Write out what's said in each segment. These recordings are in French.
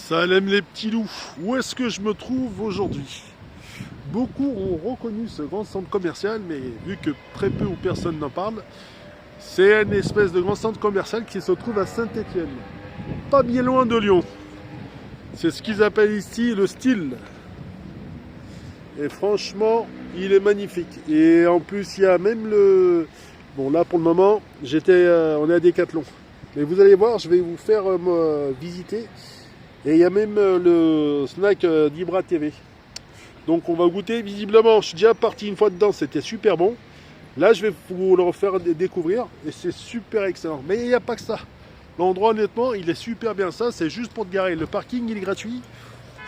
Salam les petits loups, où est-ce que je me trouve aujourd'hui? Beaucoup ont reconnu ce grand centre commercial, mais vu que très peu ou personne n'en parle, c'est une espèce de grand centre commercial qui se trouve à Saint-Étienne, pas bien loin de Lyon. C'est ce qu'ils appellent ici le style. Et franchement, il est magnifique. Et en plus, il y a même le... Bon là pour le moment, on est à Decathlon. Mais vous allez voir, je vais vous faire visiter. Et il y a même le snack d'Ibra TV. Donc on va goûter visiblement. Je suis déjà parti une fois dedans, c'était super bon. Là je vais vous le refaire découvrir. Et c'est super excellent. Mais il n'y a pas que ça. L'endroit honnêtement, il est super bien. Ça, c'est juste pour te garer. Le parking, il est gratuit.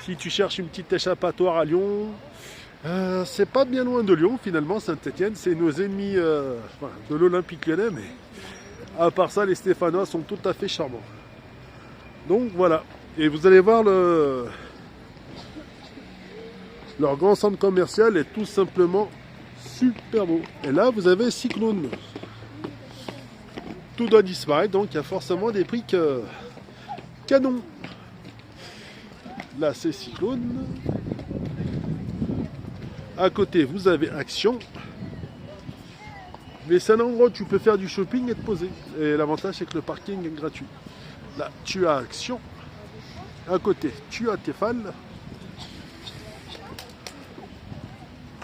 Si tu cherches une petite échappatoire à Lyon, c'est pas bien loin de Lyon finalement, Saint-Étienne. C'est nos ennemis de l'Olympique Lyonnais. Mais à part ça, les Stéphanois sont tout à fait charmants. Donc voilà. Et vous allez voir leur grand centre commercial est tout simplement super beau. Et là, vous avez Cyclone. Tout doit disparaître, donc il y a forcément des prix canon. Là, c'est Cyclone. À côté, vous avez Action. Mais c'est un endroit où tu peux faire du shopping et te poser. Et l'avantage, c'est que le parking est gratuit. Là, tu as Action. À côté, tu as Tefal.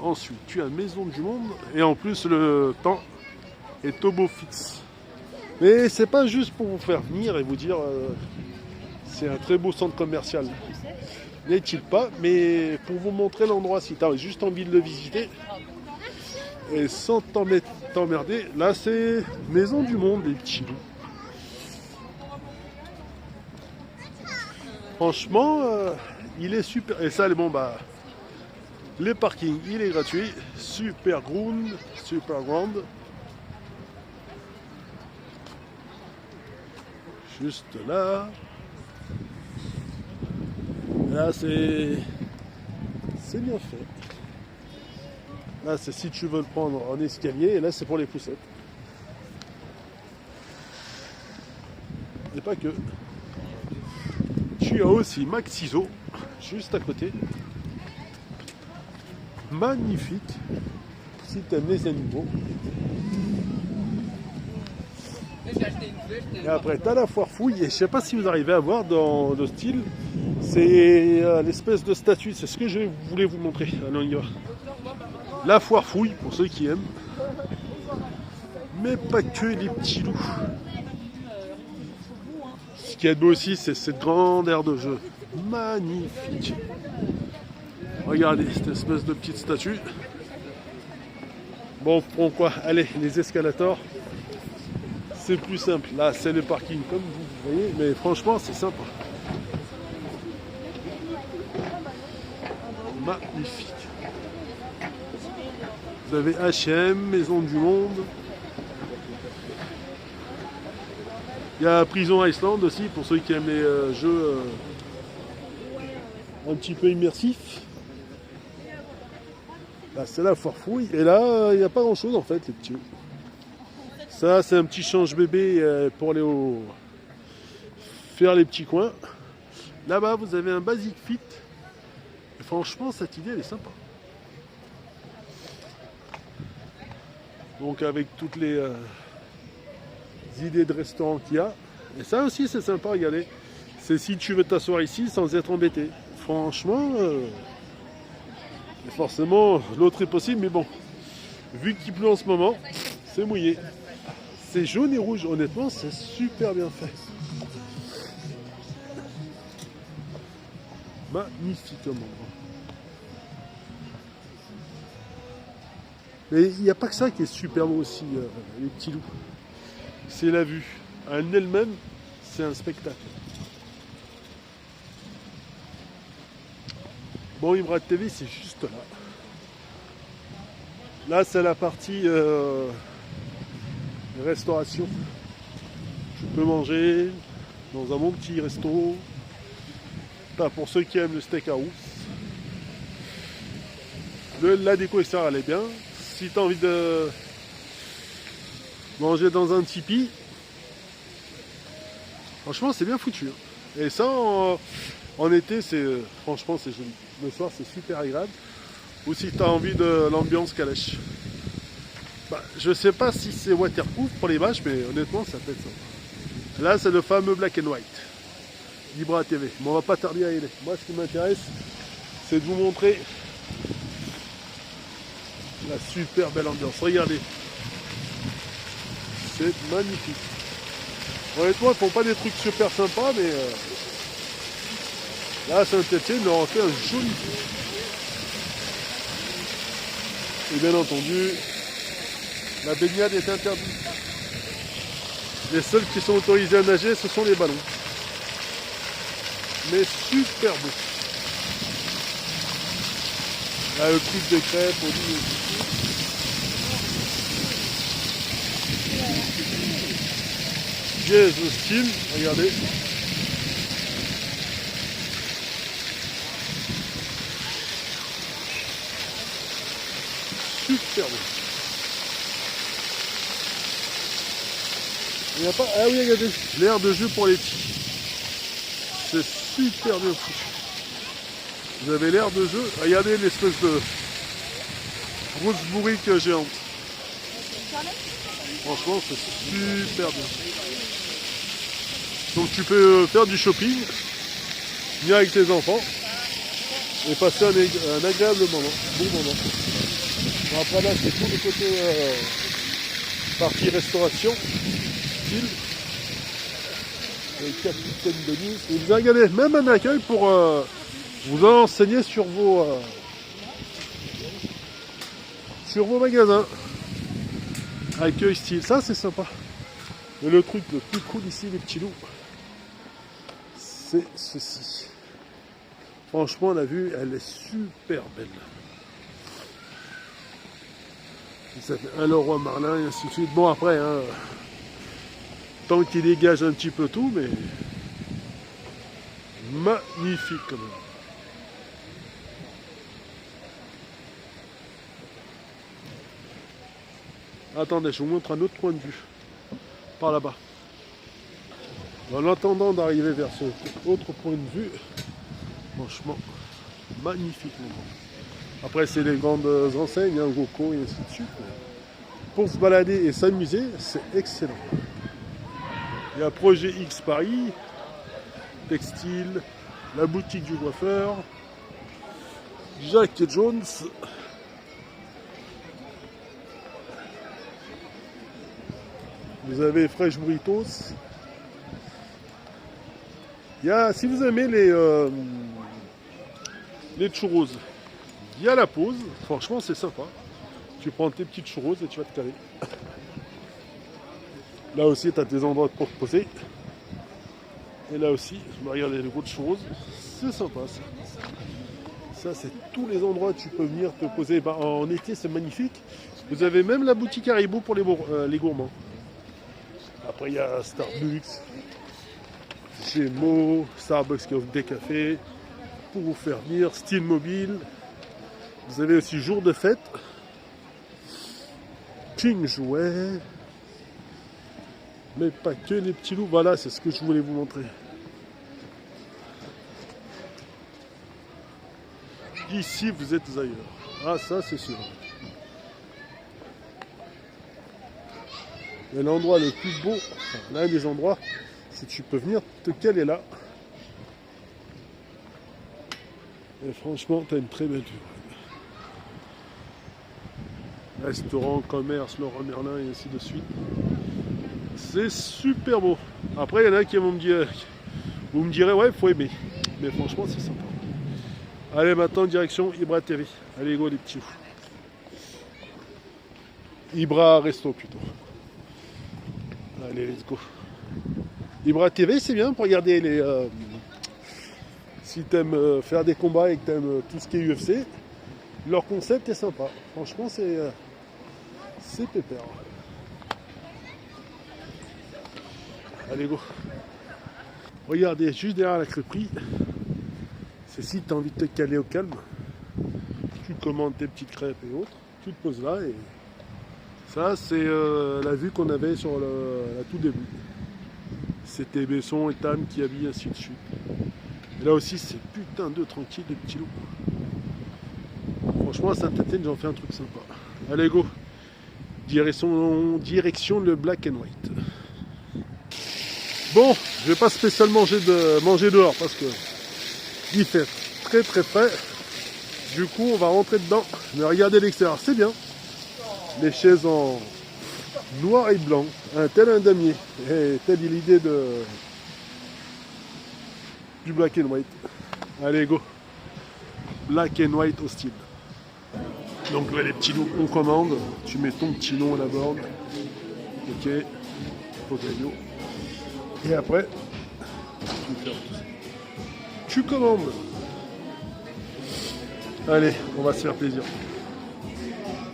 Ensuite, tu as Maison du Monde. Et en plus, le temps est au beau fixe. Mais c'est pas juste pour vous faire venir et vous dire c'est un très beau centre commercial. N'est-il pas? Mais pour vous montrer l'endroit, si tu as juste envie de le visiter et sans t'emmerder, là c'est Maison du Monde, les petits loups. Franchement, il est super. Et ça, bon, les parkings, il est gratuit. Super grande. Juste là. Là, c'est bien fait. Là, c'est si tu veux le prendre en escalier. Et là, c'est pour les poussettes. Et pas que. Tu as aussi Max Ciseaux, juste à côté. Magnifique. Si tu aimes les animaux. Et après, tu as la foire fouille. Et je sais pas si vous arrivez à voir dans le style. C'est l'espèce de statue. C'est ce que je voulais vous montrer. Allons, on y va. La foire fouille, pour ceux qui aiment. Mais pas que les petits loups. Ce qui est beau aussi, c'est cette grande aire de jeu. Magnifique. Regardez cette espèce de petite statue. Bon, on prend quoi? Allez, les escalators. C'est plus simple. Là, c'est le parking, comme vous voyez. Mais franchement, c'est sympa. Magnifique. Vous avez H&M, Maison du Monde. Il y a Prison Island aussi, pour ceux qui aiment les jeux un petit peu immersifs. Là, c'est la foire fouille. Et là, il n'y a pas grand chose en fait, les petits. Ça, c'est un petit change-bébé pour aller faire les petits coins. Là-bas, vous avez un Basic Fit. Et franchement, cette idée, elle est sympa. Donc, avec toutes les idées de restaurants qu'il y a. Et ça aussi, c'est sympa, regardez. C'est si tu veux t'asseoir ici sans être embêté. Franchement, forcément, l'autre est possible, mais bon. Vu qu'il pleut en ce moment, c'est mouillé. C'est jaune et rouge, honnêtement, c'est super bien fait. Magnifiquement. Mais il n'y a pas que ça qui est super beau aussi, les petits loups. C'est la vue. En elle-même, c'est un spectacle. Bon, Ibra TV, c'est juste là. Là, c'est la partie restauration. Tu peux manger dans un bon petit resto. Pas pour ceux qui aiment le steak house. La déco extérieure, elle est bien. Si tu as envie de manger dans un tipi, franchement, c'est bien foutu. Et ça, En été, franchement, c'est joli. Le soir, c'est super agréable. Ou si tu as envie de l'ambiance calèche. Bah, je sais pas si c'est waterproof pour les vaches, mais honnêtement, ça peut être ça. Là, c'est le fameux black and white. Ibra TV. Mais on va pas tarder à y aller. Moi, ce qui m'intéresse, c'est de vous montrer la super belle ambiance. Regardez. C'est magnifique. Honnêtement, ils font pas des trucs super sympas, mais là, Saint-Etienne leur a fait un joli truc. Et bien entendu, la baignade est interdite. Les seuls qui sont autorisés à nager, ce sont les ballons. Mais super beau. Là, le truc de crêpes, au lit aussi. Jazz style, regardez. Super beau. Il n'y a pas. Ah oui, regardez, l'air de jeu pour les petits. C'est super bien foutu. Vous avez l'air de jeu. Regardez l'espèce de grosse bourrique géante. Franchement, c'est super bien. Donc tu peux faire du shopping, venir avec tes enfants et passer un agréable moment, bon moment. Bon, après là, c'est tout le côté partie restauration, style. Le capitaine Denis. Et vous avez regardé, même un accueil pour vous enseigner sur vos magasins. Accueil style, ça c'est sympa. Mais le truc le plus cool ici, les petits loups, c'est ceci. Franchement, la vue, elle est super belle. Ça fait un Leroy Merlin et ainsi de suite. Bon, après, hein, tant qu'il dégage un petit peu tout, mais magnifique quand même. Attendez, je vous montre un autre point de vue. Par là-bas. En attendant d'arriver vers ce autre point de vue, franchement, magnifique. Après, c'est les grandes enseignes, hein, Goco et ainsi de suite. Pour se balader et s'amuser, c'est excellent. Il y a Projet X Paris, Textile, la boutique du coiffeur, Jack et Jones. Vous avez Fresh Burritos. Il y a, si vous aimez les churros, il y a la pause. Franchement, c'est sympa. Tu prends tes petites churros et tu vas te caler. Là aussi, tu as des endroits pour te poser. Et là aussi, je me regarde les gros churros. C'est sympa, ça. Ça, c'est tous les endroits où tu peux venir te poser. Ben, en été, c'est magnifique. Vous avez même la boutique Haribo pour les gourmands. Après, il y a Starbucks, Gémeaux, Starbucks qui offre des cafés pour vous faire venir, Style Mobile. Vous avez aussi jour de fête, King Jouet, mais pas que les petits loups. Voilà, c'est ce que je voulais vous montrer. Ici, vous êtes ailleurs. Ah, ça, c'est sûr. Et l'endroit le plus beau, enfin, l'un des endroits, c'est que tu peux venir te caler là. Et franchement, tu as une très belle vue. Restaurant, commerce, Leroy Merlin et ainsi de suite. C'est super beau. Après, il y en a qui vont me dire, vous me direz, ouais, il faut aimer. Mais franchement, c'est sympa. Allez, maintenant, direction Ibra TV. Allez, go les petits. Ibra Resto plutôt. Allez, let's go. Ibra TV, c'est bien pour regarder les... si t'aimes faire des combats et que t'aimes tout ce qui est UFC, leur concept est sympa. Franchement, c'est pépère. Allez, go. Regardez, juste derrière la crêperie, c'est si tu as envie de te caler au calme, tu commandes tes petites crêpes et autres, tu te poses là et ça, c'est la vue qu'on avait sur la tout début. C'était Besson et Tam qui habillent ainsi de suite. Et là aussi, c'est putain de tranquille, les petits loups. Franchement, à Saint-Étienne, j'en fais un truc sympa. Allez, go. Direction le black and white. Bon, je vais pas spécialement manger dehors parce que il fait très très frais. Du coup, on va rentrer dedans. Mais regardez l'extérieur, c'est bien. Les chaises en noir et blanc, tel un damier. Et telle est l'idée du black and white. Allez, go. Black and white au style. Donc là, les petits loups, on commande. Tu mets ton petit nom à la borne. Ok. Potato. Et après, tu commandes. Allez, on va se faire plaisir.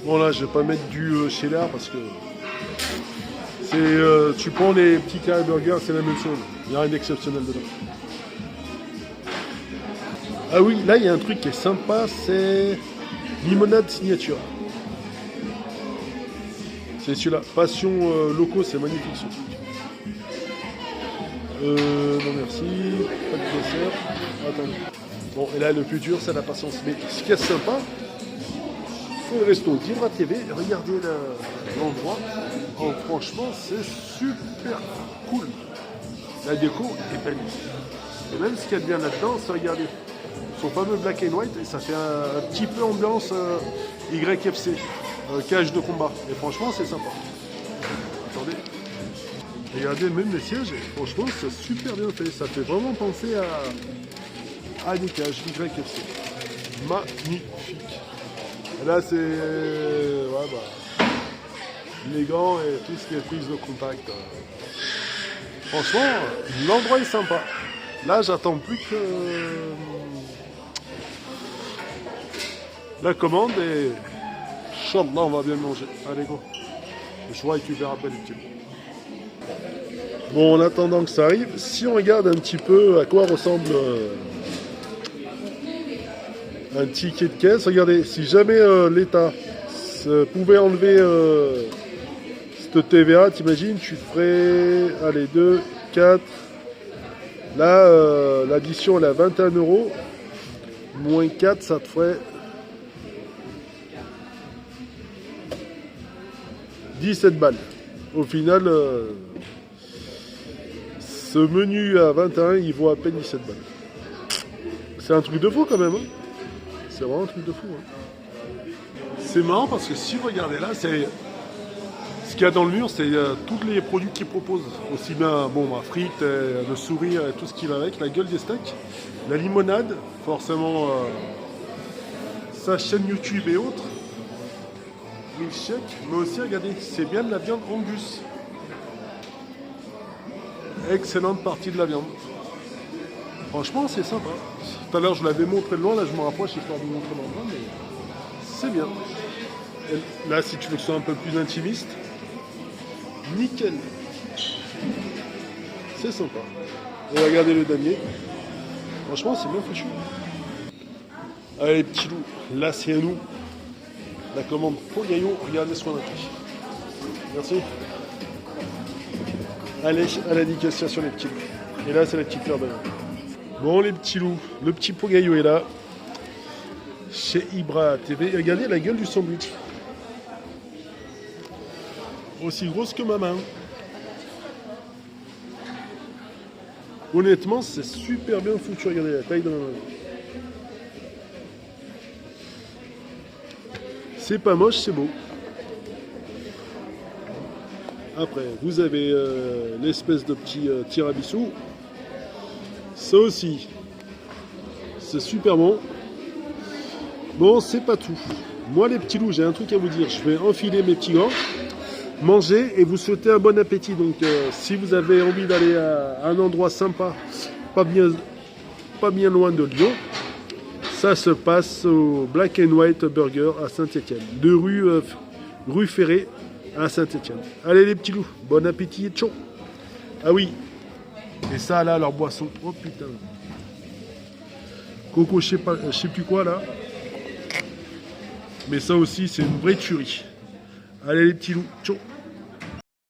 Bon là, je vais pas mettre du cheddar parce que c'est, tu prends les petits carrés burgers, c'est la même chose. Il n'y a rien d'exceptionnel dedans. Ah oui, là il y a un truc qui est sympa, c'est limonade signature. C'est celui-là. Passion locaux, c'est magnifique ce truc. Non merci, pas de dessert. Attendez. Bon, et là le plus dur, c'est la patience. Mais ce qui est sympa, c'est le resto d'Ibra TV. Regardez l'endroit. Oh, franchement, c'est super cool. La déco est belle. Et même ce qu'il y a de bien là-dedans, c'est regarder son fameux black and white. Et ça fait un petit peu ambiance YFC, cage de combat. Et franchement, c'est sympa. Attendez. Regardez même les sièges, franchement c'est super bien fait, ça fait vraiment penser à des cages YFC. Magnifique. Et là c'est les gants et tout ce qui est prise de contact. Franchement, l'endroit est sympa. Là j'attends plus que la commande et Inch'Allah on va bien manger. Allez go. Je vous récupère après les petits. Bon, en attendant que ça arrive, si on regarde un petit peu à quoi ressemble un ticket de caisse, regardez, si jamais l'État pouvait enlever cette TVA, t'imagines, tu ferais, allez, 2, 4, là, l'addition elle est à 21 €, moins 4, ça te ferait 17 balles. Au final, ce menu à 21, il vaut à peine 17 balles. C'est un truc de fou quand même. Hein. C'est vraiment un truc de fou. Hein. C'est marrant parce que si vous regardez là, c'est ce qu'il y a dans le mur, c'est tous les produits qu'ils proposent. Aussi bien frites, le sourire et tout ce qui va avec, la gueule des steaks, la limonade, forcément sa chaîne YouTube et autres. Milkshake, mais aussi regardez, c'est bien de la viande Angus. Excellente partie de la viande. Franchement, c'est sympa. Tout à l'heure, je l'avais montré de loin. Là, je me rapproche histoire de vous montrer l'endroit, mais c'est bien. Et là, si tu veux que ce soit un peu plus intimiste, nickel. C'est sympa. Et regardez le damier. Franchement, c'est bien fichu. Allez, les petits loups. Là, c'est à nous. La commande Pogayo. Regardez ce qu'on a pris. Merci. Allez, à la négociation les petits loups. Et là, c'est la petite fleur d'ailleurs. Bon, les petits loups, le petit Pogayo est là. Chez Ibra TV. Regardez la gueule du sandwich. Aussi grosse que ma main. Honnêtement, c'est super bien foutu. Regardez la taille de ma main. C'est pas moche, c'est beau. Après, vous avez l'espèce de petit tiramisu. Ça aussi, c'est super bon. Bon, c'est pas tout. Moi, les petits loups, j'ai un truc à vous dire. Je vais enfiler mes petits gants, manger et vous souhaiter un bon appétit. Donc, si vous avez envie d'aller à un endroit sympa, pas bien loin de Lyon, ça se passe au Black and White Burger à Saint-Étienne, de rue Ferré à Saint-Étienne. Allez les petits loups, bon appétit et ciao. Ah oui, et ça là, leur boisson, oh putain. Coco, je sais plus quoi là. Mais ça aussi, c'est une vraie tuerie. Allez les petits loups, ciao.